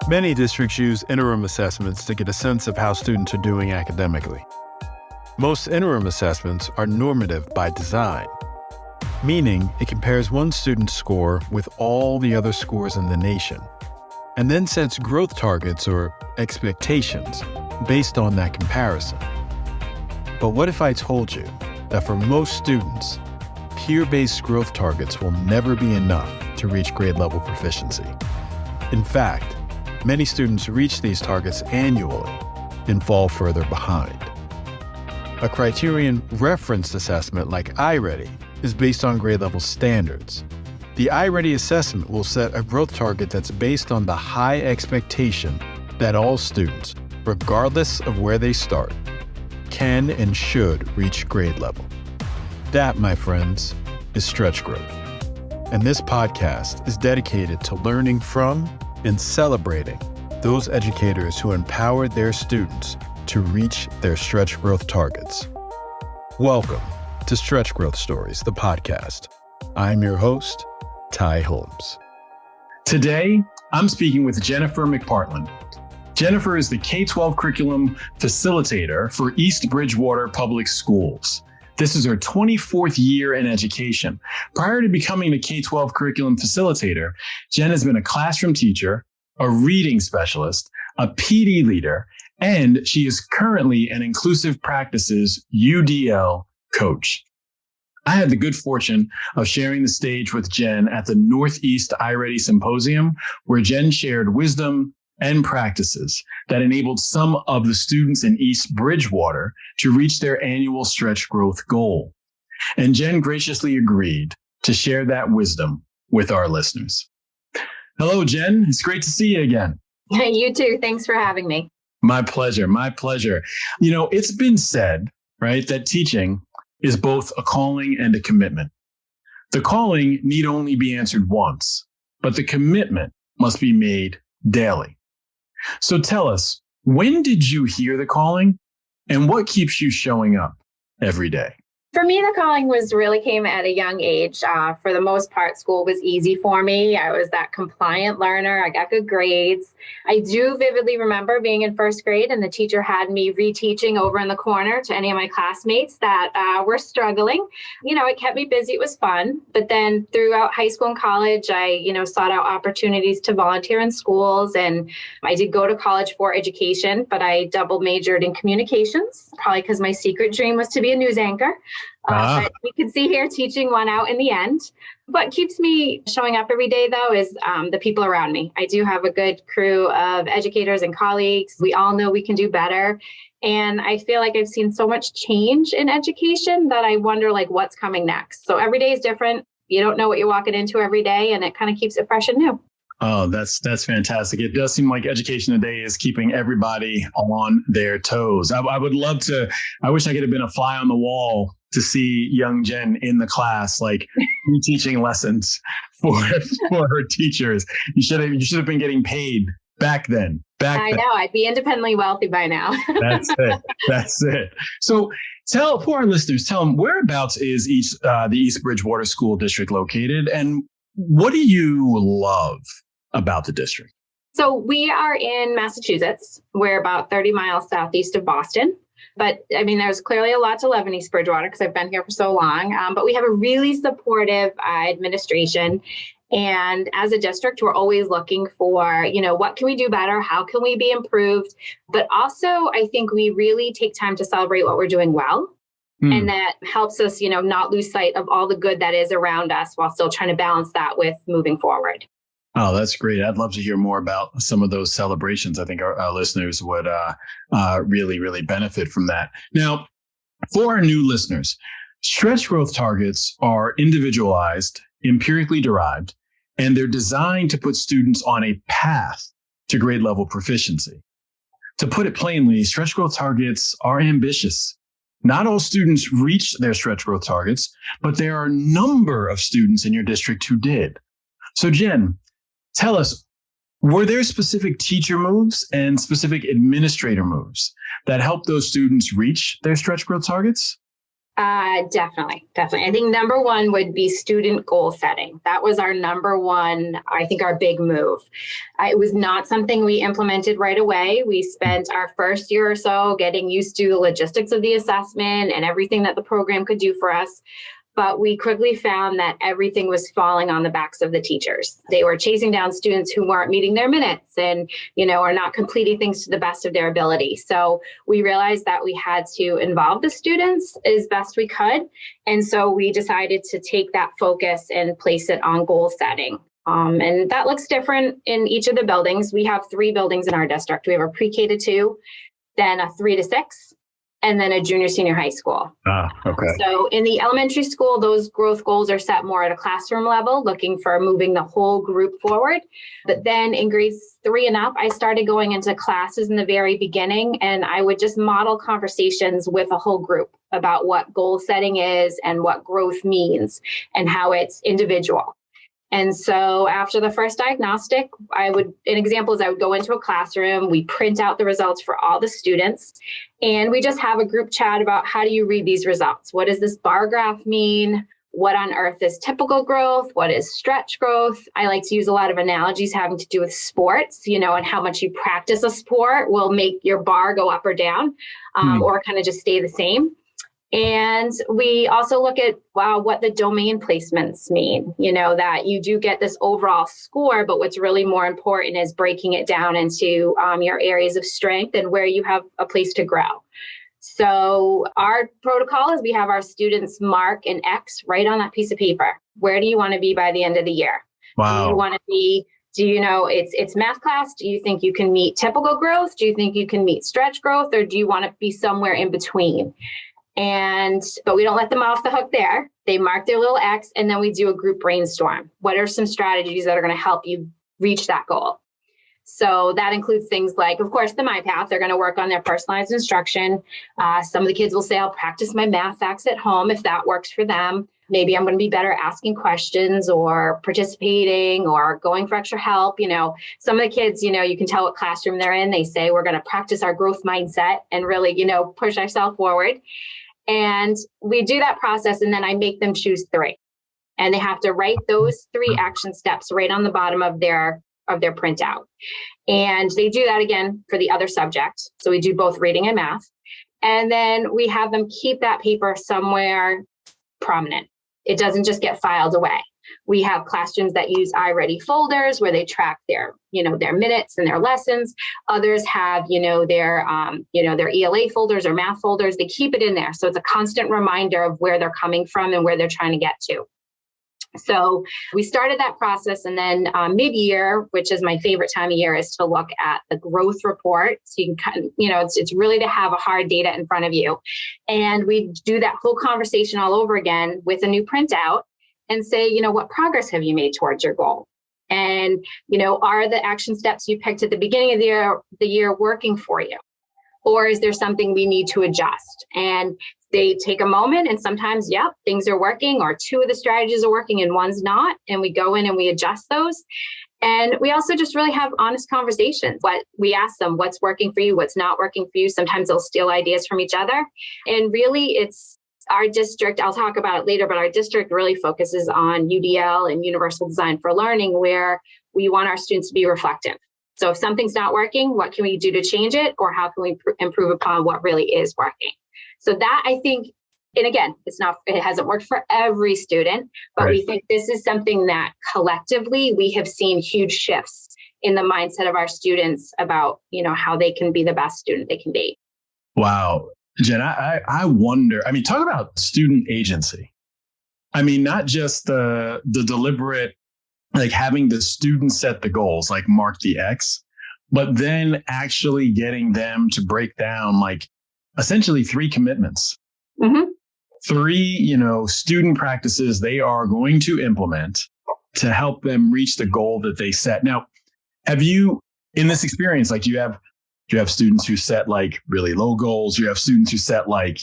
Many districts use interim assessments to get a sense of how students are doing academically. Most interim assessments are normative by design, meaning it compares one student's score with all the other scores in the nation, and then sets growth targets or expectations based on that comparison. But what if I told you that for most students, peer-based growth targets will never be enough to reach grade level proficiency? In fact, many students reach these targets annually and fall further behind. A criterion referenced assessment like iReady is based on grade level standards. The iReady assessment will set a growth target that's based on the high expectation that all students, regardless of where they start, can and should reach grade level. That, my friends, is stretch growth. And this podcast is dedicated to learning from and celebrating those educators who empowered their students to reach their stretch growth targets. Welcome to Stretch Growth Stories, the podcast. I'm your host, Ty Holmes. Today, I'm speaking with Jennifer McPartland. Jennifer is the K-12 Curriculum Facilitator for East Bridgewater Public Schools. This is her 24th year in education. Prior to becoming the K-12 Curriculum Facilitator, Jen has been a classroom teacher, a reading specialist, a PD leader, and she is currently an Inclusive Practices UDL coach. I had the good fortune of sharing the stage with Jen at the Northeast iReady Symposium, where Jen shared wisdom and practices that enabled some of the students in East Bridgewater to reach their annual stretch growth goal. And Jen graciously agreed to share that wisdom with our listeners. Hello, Jen. It's great to see you again. You too. Thanks for having me. My pleasure. My pleasure. You know, it's been said, right, that teaching is both a calling and a commitment. The calling need only be answered once, but the commitment must be made daily. So tell us, when did you hear the calling and what keeps you showing up every day? For me, the calling really came at a young age. For the most part, school was easy for me. I was that compliant learner. I got good grades. I do vividly remember being in first grade and the teacher had me reteaching over in the corner to any of my classmates that were struggling. You know, it kept me busy. It was fun. But then throughout high school and college, I, sought out opportunities to volunteer in schools. And I did go to college for education, but I double majored in communications, probably because my secret dream was to be a news anchor. But we could see here teaching won out in the end. What keeps me showing up every day, though, is the people around me. I do have a good crew of educators and colleagues. We all know we can do better. And I feel like I've seen so much change in education that I wonder, what's coming next. So every day is different. You don't know what you're walking into every day, and it kind of keeps it fresh and new. Oh, that's fantastic. It does seem like education today is keeping everybody on their toes. I would love to, I wish I could have been a fly on the wall to see young Jen in the class, teaching lessons for her teachers. You should have been getting paid back then. I know, I'd be independently wealthy by now. That's it. So for our listeners, tell them, whereabouts is the East Bridgewater School District located, and what do you love about the district? So we are in Massachusetts. We're about 30 miles southeast of Boston. But there's clearly a lot to love in East Bridgewater because I've been here for so long. But we have a really supportive administration. And as a district, we're always looking for, what can we do better? How can we be improved? But also, I think we really take time to celebrate what we're doing well. And that helps us, not lose sight of all the good that is around us while still trying to balance that with moving forward. Oh, that's great. I'd love to hear more about some of those celebrations. I think our listeners would really, really benefit from that. Now, for our new listeners, stretch growth targets are individualized, empirically derived, and they're designed to put students on a path to grade level proficiency. To put it plainly, stretch growth targets are ambitious. Not all students reach their stretch growth targets, but there are a number of students in your district who did. So Jen, tell us, were there specific teacher moves and specific administrator moves that helped those students reach their stretch growth targets? Definitely. I think number one would be student goal setting. That was our number one, I think our big move. It was not something we implemented right away. We spent our first year or so getting used to the logistics of the assessment and everything that the program could do for us. But we quickly found that everything was falling on the backs of the teachers. They were chasing down students who weren't meeting their minutes and, are not completing things to the best of their ability. So we realized that we had to involve the students as best we could. And so we decided to take that focus and place it on goal setting. And that looks different in each of the buildings. We have 3 buildings in our district. We have a pre-K to 2, then a 3 to 6, and then a junior senior high school. Okay. So in the elementary school, those growth goals are set more at a classroom level, looking for moving the whole group forward. But then in grades 3 and up, I started going into classes in the very beginning, and I would just model conversations with a whole group about what goal setting is and what growth means and how it's individual. And so after the first diagnostic, an example is I would go into a classroom, we print out the results for all the students, and we just have a group chat about how do you read these results? What does this bar graph mean? What on earth is typical growth? What is stretch growth? I like to use a lot of analogies having to do with sports, and how much you practice a sport will make your bar go up or down, or kind of just stay the same. And we also look at, what the domain placements mean, that you do get this overall score, but what's really more important is breaking it down into your areas of strength and where you have a place to grow. So our protocol is we have our students mark an X right on that piece of paper. Where do you want to be by the end of the year? Wow. Do you want to be, it's math class? Do you think you can meet typical growth? Do you think you can meet stretch growth? Or do you want to be somewhere in between? But we don't let them off the hook there. They mark their little X, and then we do a group brainstorm. What are some strategies that are going to help you reach that goal? So that includes things like, of course, the MyPath. They're going to work on their personalized instruction. Some of the kids will say, I'll practice my math facts at home if that works for them. Maybe I'm going to be better asking questions or participating or going for extra help. Some of the kids, you can tell what classroom they're in. They say, we're going to practice our growth mindset and really, push ourselves forward. And we do that process, and then I make them choose 3. And they have to write those 3 action steps right on the bottom of their printout. And they do that again for the other subject. So we do both reading and math. And then we have them keep that paper somewhere prominent. It doesn't just get filed away. We have classrooms that use iReady folders where they track their minutes and their lessons. Others have, their ELA folders or math folders. They keep it in there. So it's a constant reminder of where they're coming from and where they're trying to get to. So we started that process, and then mid-year, which is my favorite time of year, is to look at the growth report. So you can it's really to have a hard data in front of you. And we do that whole conversation all over again with a new printout and say, what progress have you made towards your goal? And, are the action steps you picked at the beginning of the year working for you? Or is there something we need to adjust? And they take a moment, and sometimes, things are working, or 2 of the strategies are working and one's not. And we go in and we adjust those. And we also just really have honest conversations. We ask them, what's working for you? What's not working for you? Sometimes they'll steal ideas from each other. And really, it's our district, I'll talk about it later, but our district really focuses on UDL and universal design for learning, where we want our students to be reflective. So if something's not working, what can we do to change it? Or how can we improve upon what really is working? So that, I think, and again, it hasn't worked for every student, but Right. We think this is something that collectively we have seen huge shifts in the mindset of our students about, how they can be the best student they can be. Wow. Jen, I wonder, talk about student agency. Not just the deliberate, like having the student set the goals, like mark the X, but then actually getting them to break down like essentially 3 commitments, 3, student practices they are going to implement to help them reach the goal that they set. Now, have you, in this experience, like do you have students who set like really low goals? You have students who set like,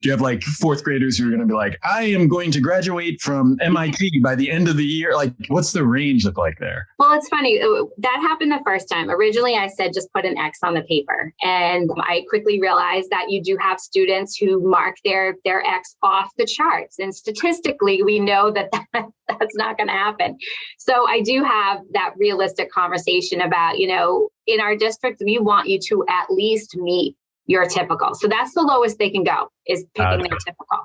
Do you have like fourth graders who are going to be like, I am going to graduate from MIT by the end of the year? Like, what's the range look like there? Well, it's funny. That happened the first time. Originally, I said just put an X on the paper. And I quickly realized that you do have students who mark their X off the charts. And statistically, we know that that's not going to happen. So I do have that realistic conversation about, in our district, we want you to at least meet your typical. So that's the lowest they can go, is picking their typical.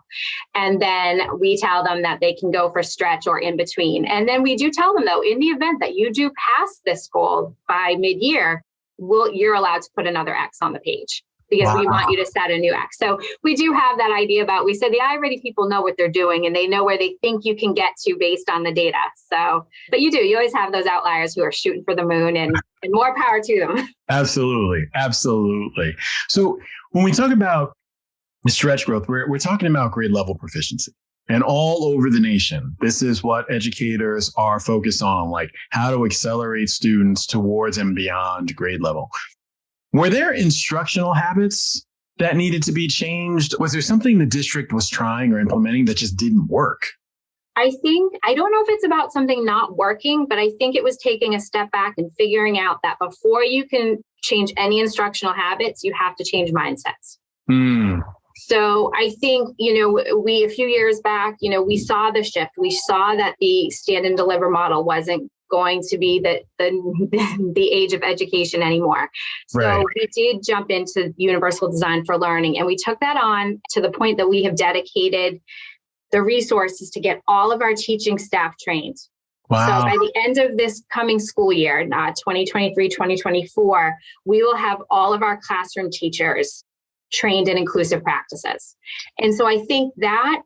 And then we tell them that they can go for stretch or in between. And then we do tell them, though, in the event that you do pass this goal by mid-year, you're allowed to put another X on the page, because we want you to set a new X. So we do have that idea about, we said the iReady people know what they're doing and they know where they think you can get to based on the data. So, but you always have those outliers who are shooting for the moon, and more power to them. Absolutely. Absolutely. So when we talk about stretch growth, we're talking about grade level proficiency. And all over the nation, this is what educators are focused on, like how to accelerate students towards and beyond grade level. Were there instructional habits that needed to be changed? Was there something the district was trying or implementing that just didn't work? I don't know if it's about something not working, but I think it was taking a step back and figuring out that before you can change any instructional habits, you have to change mindsets. So I think, we, a few years back, we saw the shift. We saw that the stand and deliver model wasn't going to be the age of education anymore. So we did jump into universal design for learning, and we took that on to the point that we have dedicated the resources to get all of our teaching staff trained. Wow. So by the end of this coming school year, 2023, 2024, we will have all of our classroom teachers trained in inclusive practices. And so I think that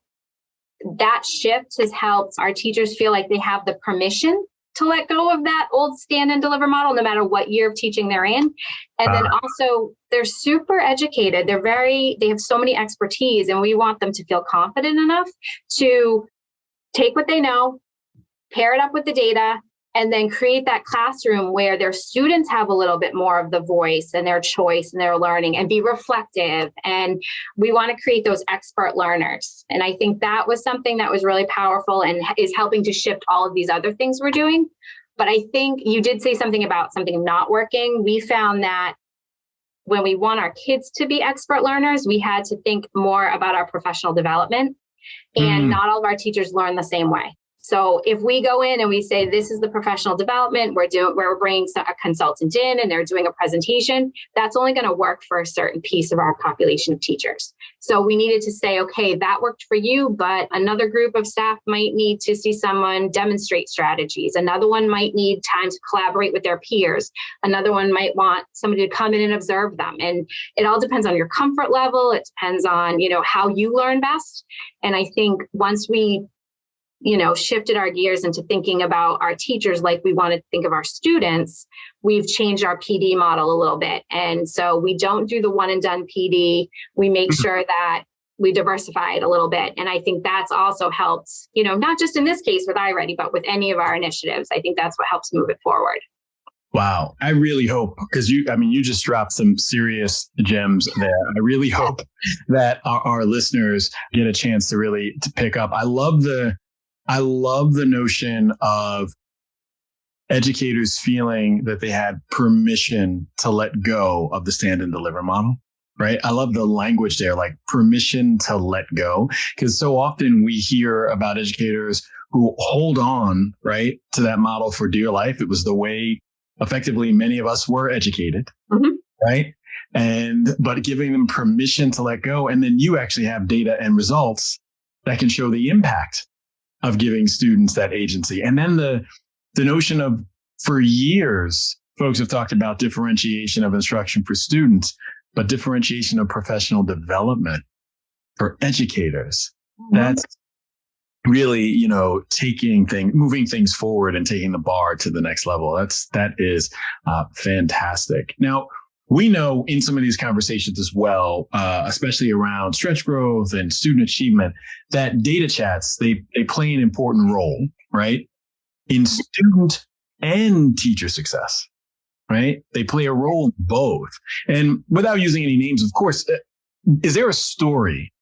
shift has helped our teachers feel like they have the permission to let go of that old stand and deliver model, no matter what year of teaching they're in. And then also they're super educated. They have so many expertise, and we want them to feel confident enough to take what they know, pair it up with the data, and then create that classroom where their students have a little bit more of the voice and their choice and their learning, and be reflective. And we want to create those expert learners. And I think that was something that was really powerful and is helping to shift all of these other things we're doing. But I think you did say something about something not working. We found that when we want our kids to be expert learners, we had to think more about our professional development. And not all of our teachers learn the same way. So if we go in and we say, this is the professional development we're bringing a consultant in and they're doing a presentation, that's only going to work for a certain piece of our population of teachers. So we needed to say, okay, that worked for you, but another group of staff might need to see someone demonstrate strategies. Another one might need time to collaborate with their peers. Another one might want somebody to come in and observe them. And it all depends on your comfort level. It depends on, how you learn best. And I think once we shifted our gears into thinking about our teachers like we wanted to think of our students, we've changed our PD model a little bit. And so we don't do the one and done PD. We make sure that we diversify it a little bit. And I think that's also helped, not just in this case with iReady, but with any of our initiatives. I think that's what helps move it forward. Wow. I really hope, because you just dropped some serious gems there. I really hope that our listeners get a chance to pick up. I love the notion of educators feeling that they had permission to let go of the stand and deliver model, right? I love the language there, like permission to let go, because so often we hear about educators who hold on, right, to that model for dear life. It was the way effectively many of us were educated, right? But giving them permission to let go. And then you actually have data and results that can show the impact of giving students that agency. And then the notion of, for years, folks have talked about differentiation of instruction for students, but differentiation of professional development for educators. That's really, moving things forward and taking the bar to the next level. That is fantastic. Now, we know in some of these conversations as well, especially around stretch growth and student achievement, that data chats, they play an important role, right? In student and teacher success, right? They play a role in both. And without using any names, of course, is there a story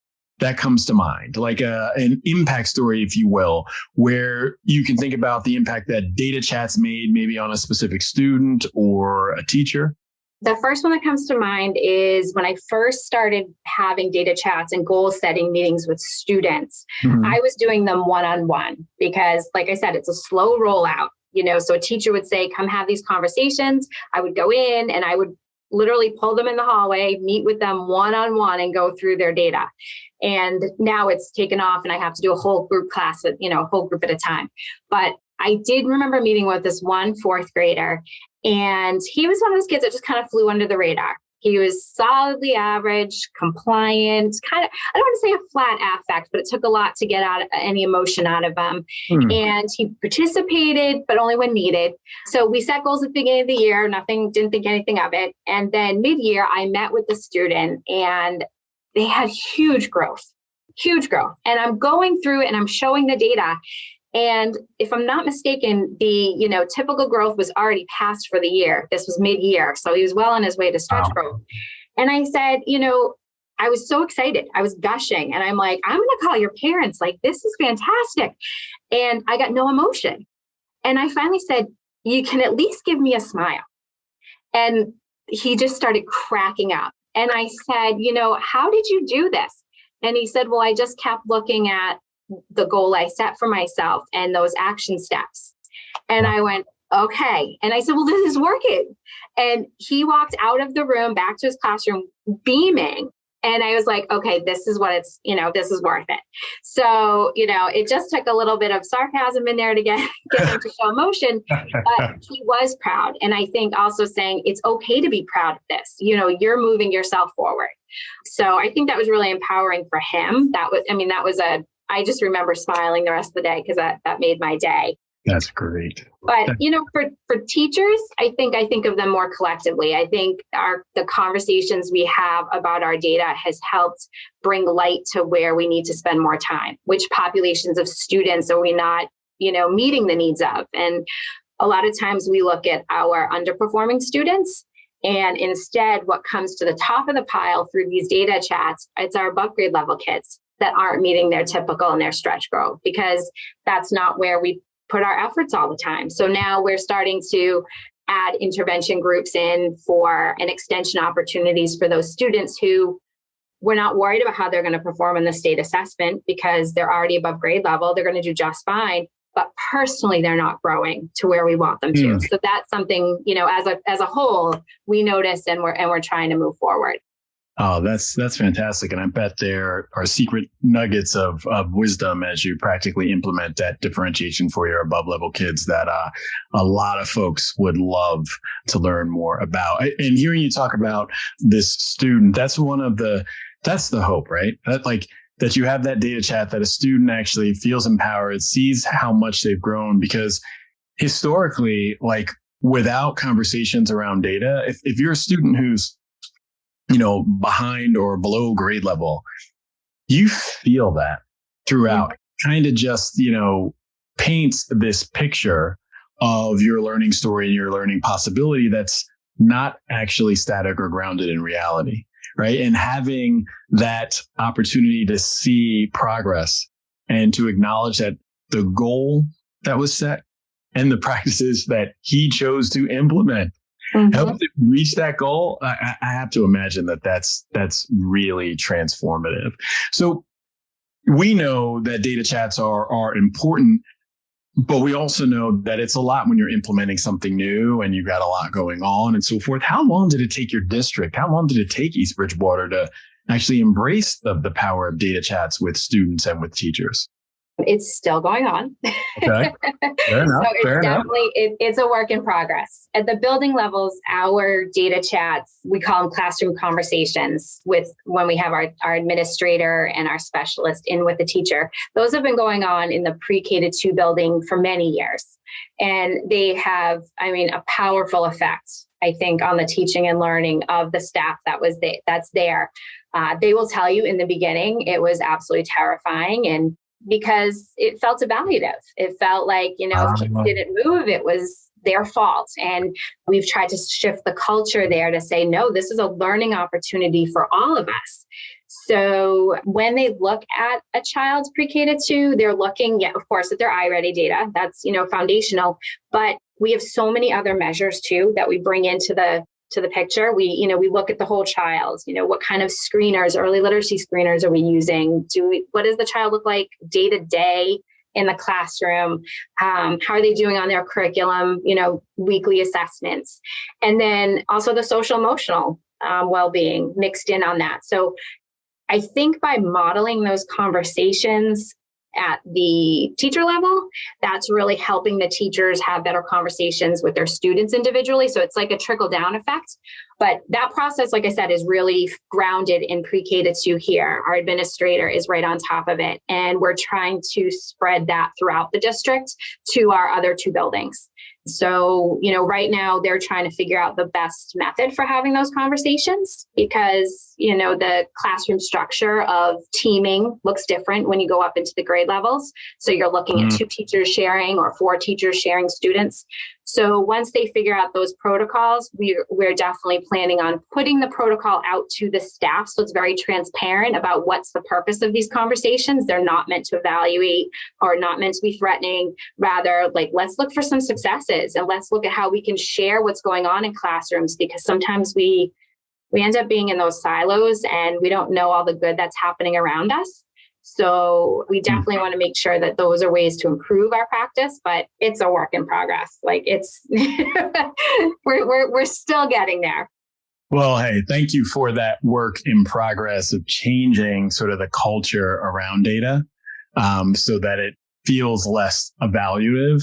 that comes to mind, like an impact story, if you will, where you can think about the impact that data chats made maybe on a specific student or a teacher? The first one that comes to mind is when I first started having data chats and goal setting meetings with students. I was doing them one-on-one because, like I said, it's a slow rollout. So a teacher would say, come have these conversations. I would go in and I would literally pull them in the hallway, meet with them one-on-one and go through their data. And now it's taken off and I have to do a whole group class, a whole group at a time. But I did remember meeting with this one fourth grader, and he was one of those kids that just kind of flew under the radar. He was solidly average, compliant, kind of, I don't want to say a flat affect, but it took a lot to get out any emotion out of him. And he participated, but only when needed. So we set goals at the beginning of the year, didn't think anything of it. And then mid-year, I met with the student and they had huge growth. And I'm going through it and I'm showing the data. And if I'm not mistaken, the typical growth was already passed for the year. This was mid-year. So he was well on his way to stretch growth. And I said, I was so excited. I was gushing. And I'm like, I'm going to call your parents. Like, this is fantastic. And I got no emotion. And I finally said, you can at least give me a smile. And he just started cracking up. And I said, how did you do this? And he said, well, I just kept looking at the goal I set for myself and those action steps. And I went, okay. And I said, well, this is working. And he walked out of the room back to his classroom beaming. And I was like, okay, this is what it's, this is worth it. So, it just took a little bit of sarcasm in there to get him to show emotion, but he was proud. And I think also saying it's okay to be proud of this, you're moving yourself forward. So I think that was really empowering for him. I just remember smiling the rest of the day because that made my day. That's great. But, for teachers, I think of them more collectively. I think the conversations we have about our data has helped bring light to where we need to spend more time. Which populations of students are we not, meeting the needs of? And a lot of times we look at our underperforming students, and instead what comes to the top of the pile through these data chats, it's our above grade level kids that aren't meeting their typical and their stretch growth, because that's not where we put our efforts all the time. So now we're starting to add intervention groups in for an extension opportunities for those students who we're not worried about how they're going to perform in the state assessment because they're already above grade level. They're going to do just fine. But personally, they're not growing to where we want them to. So that's something, as a whole, we notice and we're trying to move forward. Oh, that's fantastic. And I bet there are secret nuggets of wisdom as you practically implement that differentiation for your above level kids that a lot of folks would love to learn more about. And hearing you talk about this student, that's the hope, right? That you have that data chat, that a student actually feels empowered, sees how much they've grown, because historically, without conversations around data, if you're a student who's behind or below grade level, you feel that throughout. Kind of just, paints this picture of your learning story and your learning possibility that's not actually static or grounded in reality, right? And having that opportunity to see progress and to acknowledge that the goal that was set and the practices that he chose to implement help them reach that goal. I have to imagine that's really transformative. So we know that data chats are important, but we also know that it's a lot when you're implementing something new and you've got a lot going on and so forth. How long did it take your district? How long did it take East Bridgewater to actually embrace the power of data chats with students and with teachers? It's still going on. Okay. Fair enough. So it's definitely, it's a work in progress. At the building levels, our data chats, we call them classroom conversations when we have our administrator and our specialist in with the teacher. Those have been going on in the pre-K-2 building for many years. And they have, a powerful effect, I think, on the teaching and learning of the staff that's there. They will tell you in the beginning, it was absolutely terrifying, and because it felt evaluative. It felt like, if kids didn't move, it was their fault. And we've tried to shift the culture there to say, no, this is a learning opportunity for all of us. So when they look at a child's pre-K to 2, they're looking, of course, at their iReady data. That's, foundational. But we have so many other measures too that we bring into the picture. We look at the whole child. What kind of screeners, early literacy screeners are we using? What does the child look like day to day in the classroom? How are they doing on their curriculum? Weekly assessments, and then also the social emotional well-being mixed in on that. So I think by modeling those conversations at the teacher level, that's really helping the teachers have better conversations with their students individually. So it's like a trickle down effect. But that process, like I said, is really grounded in pre-K to 2 here. Our administrator is right on top of it. And we're trying to spread that throughout the district to our other 2 buildings. So, right now they're trying to figure out the best method for having those conversations because, the classroom structure of teaming looks different when you go up into the grade levels. So you're looking at 2 teachers sharing or 4 teachers sharing students. So once they figure out those protocols, we're definitely planning on putting the protocol out to the staff. So it's very transparent about what's the purpose of these conversations. They're not meant to evaluate or not meant to be threatening. Rather, let's look for some successes and let's look at how we can share what's going on in classrooms, because sometimes we end up being in those silos and we don't know all the good that's happening around us. So we definitely want to make sure that those are ways to improve our practice, but it's a work in progress. It's we're still getting there. Well, hey, thank you for that work in progress of changing sort of the culture around data so that it feels less evaluative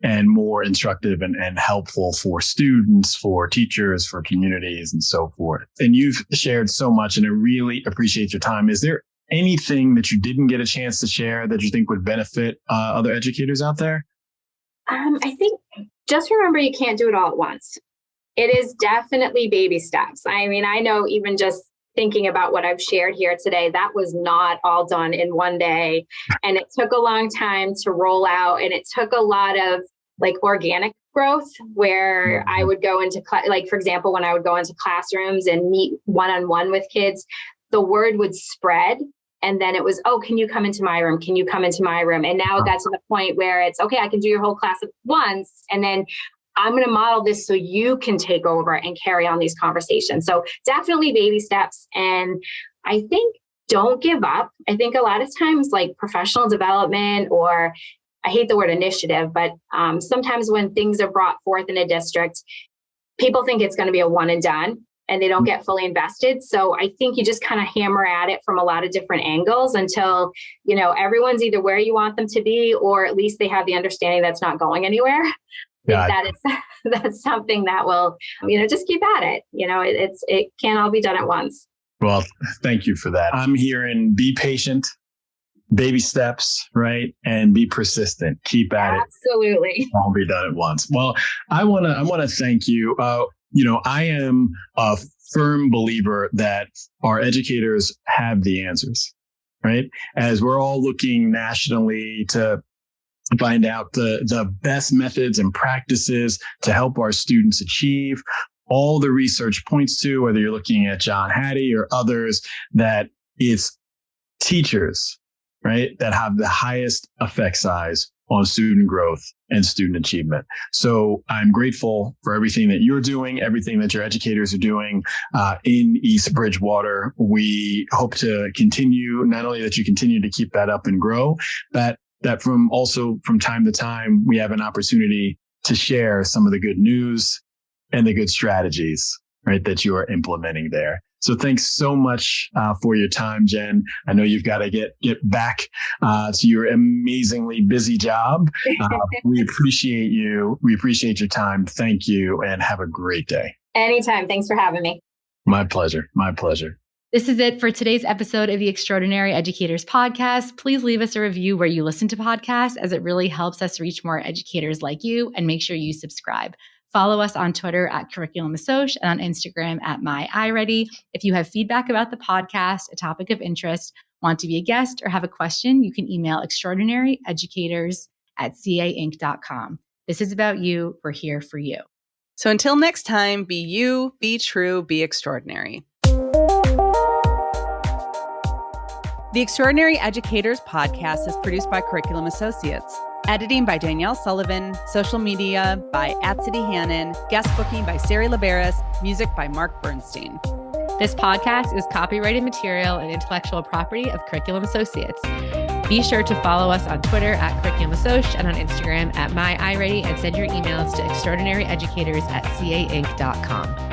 and more instructive and helpful for students, for teachers, for communities, and so forth. And you've shared so much, and I really appreciate your time. Is there anything that you didn't get a chance to share that you think would benefit other educators out there? I think just remember you can't do it all at once. It is definitely baby steps. I mean, I know even just thinking about what I've shared here today, that was not all done in one day. And it took a long time to roll out. And it took a lot of organic growth where I would go into, for example, when I would go into classrooms and meet one-on-one with kids, the word would spread. And then it was, oh, can you come into my room? Can you come into my room? And now it got to the point where it's, okay, I can do your whole class at once. And then I'm going to model this so you can take over and carry on these conversations. So definitely baby steps. And I think don't give up. I think a lot of times professional development, or I hate the word initiative, but sometimes when things are brought forth in a district, people think it's going to be a one and done, and they don't get fully invested. So I think you just kind of hammer at it from a lot of different angles until, everyone's either where you want them to be, or at least they have the understanding that's not going anywhere. That's something that will, just keep at it. It can't all be done at once. Well, thank you for that. I'm hearing be patient, baby steps, right? And be persistent. Keep at it. Absolutely. All be done at once. Well, I want to thank you. I am a firm believer that our educators have the answers, right? As we're all looking nationally to find out the best methods and practices to help our students achieve, all the research points to, whether you're looking at John Hattie or others, that it's teachers, right, that have the highest effect size on student growth and student achievement. So I'm grateful for everything that you're doing, everything that your educators are doing in East Bridgewater. We hope to continue, not only that you continue to keep that up and grow, but that from time to time, we have an opportunity to share some of the good news and the good strategies, right, that you are implementing there. So thanks so much for your time, Jen. I know you've got to get back to your amazingly busy job. We appreciate you. We appreciate your time. Thank you, and have a great day. Anytime. Thanks for having me. My pleasure. My pleasure. This is it for today's episode of the Extraordinary Educators Podcast. Please leave us a review where you listen to podcasts, as it really helps us reach more educators like you, and make sure you subscribe. Follow us on Twitter at Curriculum Assoc and on Instagram at MyIReady. If you have feedback about the podcast, a topic of interest, want to be a guest, or have a question, you can email extraordinaryeducators@cainc.com. This is about you. We're here for you. So until next time, be you, be true, be extraordinary. The Extraordinary Educators podcast is produced by Curriculum Associates. Editing by Danielle Sullivan, social media by @CityHannon, guest booking by Sari Liberis, music by Mark Bernstein. This podcast is copyrighted material and intellectual property of Curriculum Associates. Be sure to follow us on Twitter @CurriculumAssoc and on Instagram @MyIReady and send your emails to extraordinaryeducators@cainc.com.